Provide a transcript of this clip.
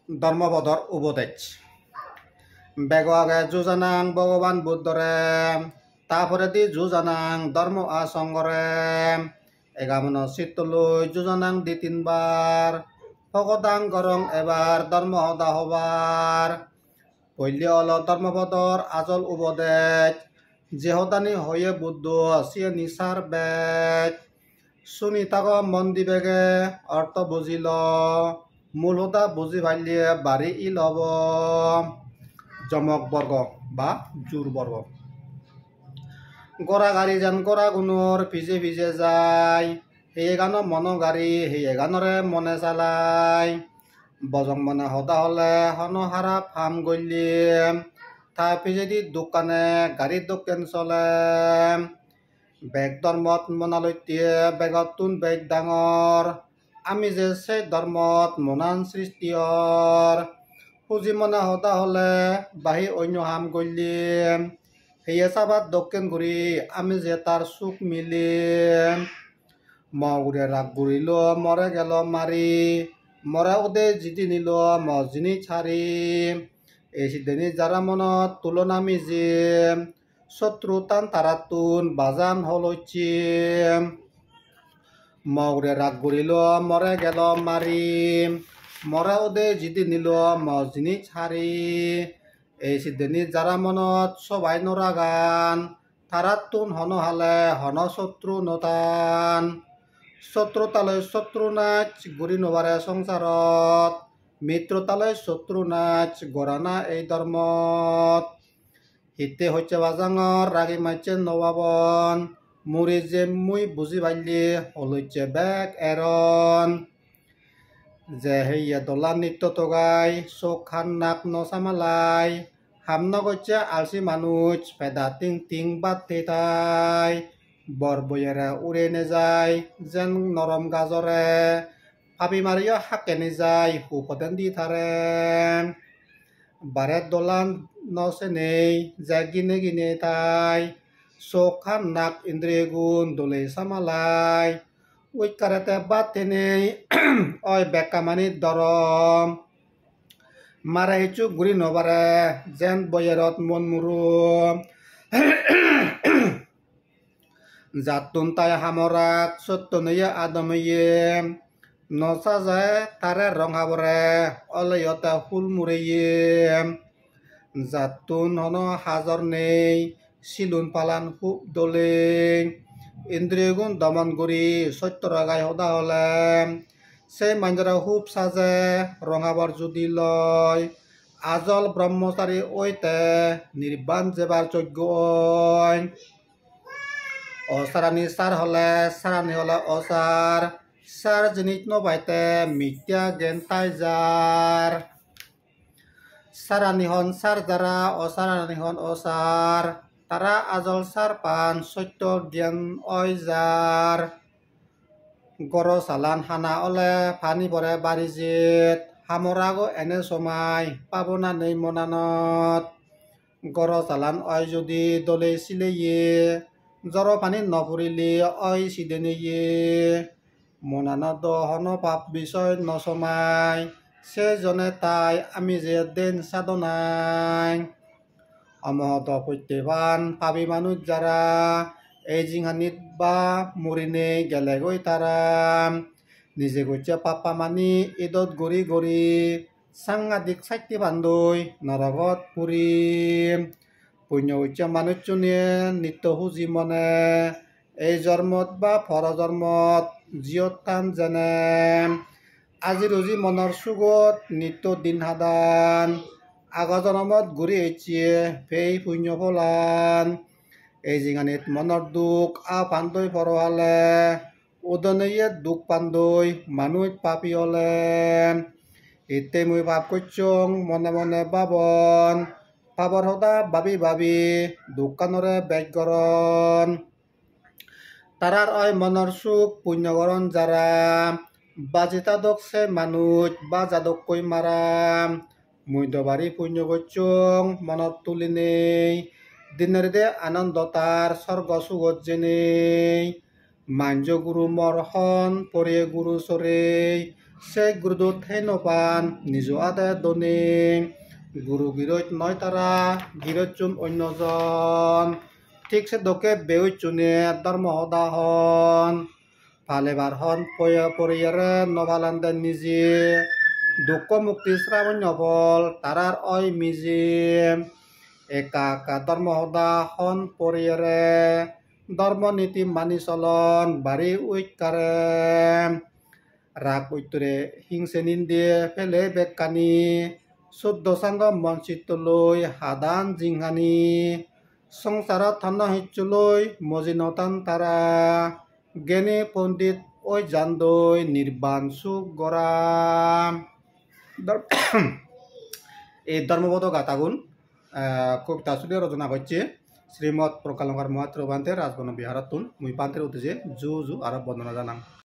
ধর্মপদর উপদেশ বেগ আগে যোজানাং ভগবান বুদ্ধরে তারপরে দি যোজানাং ধর্ম আসঙ্গরে এগামন চিত্তলৈ যোজানাং দি তিনবার ভগদাং গরং এবার ধর্ম হদা হবার পল্লী হল ধর্মপদর আজল উপদেশ যেহদানি হয়ে বুদ্ধ সিয়ে নিসার বেগ শুনি তাক মন দিবেগে অর্থ বুঝিল মূল হতা বুঝি ভাইলিয়ে বাড়ি ইল হব যমক বর্গ বা জোর বর্গ গড়া গাড়ি যেন গড়া গুণর ভিজে ভিজে যায় সেই গানো মন গাড়ি সেই গানরে মনে চালায় বজং মনে হদা হলে হনহারা ফার্ম গলি তার পিছেদি দোকানে গাড়ির দোকান চলে বেগ ধর্মত মনালৈতে বেগত তুন বেগ ডাঙর আমি যে সেই ধর্মত মনান সৃষ্টির পুঁজি মনে হতা হলে বাহি অন্য হাম গলি সেয়ে চাবাত দক্ষিণ ঘুরি আমি যে তার চুক মিলি মগুরে রাগ ঘুরিল মরে গেল মারি মরা ওদে জিদি নিল মজিনি ছাড়ি এই সিদ্ধেনি যারা মনত তুলনা মিজি শত্রু তান তারাতুন বাজান হলছি মগুরে রাগ ঘুরিল মরে গেল মারি মরা ওদে জিদি নিল মজিনি ছাড়ি এই সিদ্ধেনি যারা মনত সবাই নরা গান তারাতুন হন হালে হন শত্রু নতান শত্রুতালৈ শত্রু নাচ ঘুরি নবারে সংসারত মিত্রতালৈ শত্রু নাচ গড়ানা এই ধর্মত হিতে হচ্ছে বাজাঙর রাগি মাইছে নবাবন মুড়ি যে মুই বুঝি পাইলি হলইছে বেগ এরন যে হেইয়া দলা নিত্য তোগাই চোখ খান নাক নচামালাই হামন গইছে আলসি মানুষ পেদা টিং টিং বাদ তেতাই বৰ বৈয়াৰে উৰে নেযায় যেন নৰম গাজৰে ভাবি মাৰিও হাকে নেযায় সুপদেন দি থাৰে বাৰে দলান নচে নেই যে গিনে গিনে তাই চোখ খান নাক ইন্দ্ৰিয় গুণ দলে চামালাই উইকাৰেতে বাদ তেনেই অই বেকামানি দৰম মাৰে হিচু ঘূৰি নবাৰে যেন বৈয়াৰত মন মুৰুম জাতুন তাই হামরাক সত্যনইয়া আদমইয়ে নচা যায় তারে রঙাবরে অলয়তে ফুল মুড়িয়ে জাতুন হন হাজর নেই সিলুন পালান খুব দলে ইন্দ্রিয় গুণ দমন করি সত্য রাগাই হদা হলে সেই মানুষরা খুব সাজে রঙাবর যদি লয় আজল ব্রহ্মচারী ওইতে নির্বাণ যেবার যোগ্য অসারানি সার হলে সারানি হলে অসার সার জিনিস নবাইতে মিথ্যা জ্ঞান তাই যার সারানি হন সার যারা অসারানি হন অসার তারা আজল সার পান সত্য জ্ঞান অয় যার গড় চালান হানা অলে ফানি পরে বাড়ি জিত হামরাগো এনে সমাই পাবনা নেই মনানত গড় চালান অয় যদি দলে সিলেয়ে জর পানি নপরিলে অই সিদেনিয়ে মনানত হন পাপ বিষয় নসমাই সে জনে তাই আমি যে দেন সাধনাই অমহত প্রত্যেবান পাবি মানুষ যারা এই জিংহানিত বা মরিনে গেলে গই তারা নিজে গইছে পাপা মানি ঈদত গড়ি গড়ি সাংঘাতিক সাক্ষী বান্ধই নরগত পুরি পুণ্য হচ্ছে মানুষজনে নিত্য সুজি মনে এই জন্মত বা পৰজন্মত জিয়তান যেনে আজি ৰুজি মনৰ চুগত নিত্য দিন সাদান আগৰ জন্মত ঘূৰি আহিছে ফেই পুণ্য ফলান এই জিঙানিত মনৰ দুখ আ পান্দৈ পৰহালে উদনৈয়ে দুখ পান্দৈ মানুহ পাপি হলে এতে মই পাপ করছং মনে মনে বাবন পাপর হতা ভাবি ভাবি দোকানরে বেগরণ তারার অয় মনের সুখ পুণ্যগরণ যারা বাজিতাদক সে মানুষ বা যাদক কই মারা মধ্যবাড়ি পুণ্য করছং মনত তুলি নেই দিনের দে আনন্দ তার স্বর্গ সুগত জেনে মাঞ্জ গুরু মরহন পরে গুরু সরে se gurudut heinopan nijo ade doni guru giroit নয় তারা giroitchun onnojon ঠিক সে দোকে বেউইচুনে ধর্ম হদাহন ফালেবার হন পরিয়ারে নভালান্দে নিজে দুঃখ মুক্তি শ্রাবণ নবল তারার অয় মিজি একা একা ধর্ম হদা হন পরিয়ারে ধর্ম নীতি মানি চলন বাড়ি উইকারে রাগ উত্তরে হিংসে নিন্দে ফেলে বেকানি চোদ্দ সাঙ্গ মঞ্চিতলৈ হাদান জিংহানি সংসারত থান্ন হিচুলৈ মজিনতান তারা জ্ঞানী পণ্ডিত ওই জান্দৈ নির্বাণ সুখ গড়া এই ধর্মবোধ গাতাগুন কবিতা সুদে রচনা হচ্ছে শ্রীমৎ প্রকালঙ্কার মহাত্র বান্তে রাজবন বিহারাতুন মুই পান্তের উঠেছে জু জু আর বন্দনা জানাং।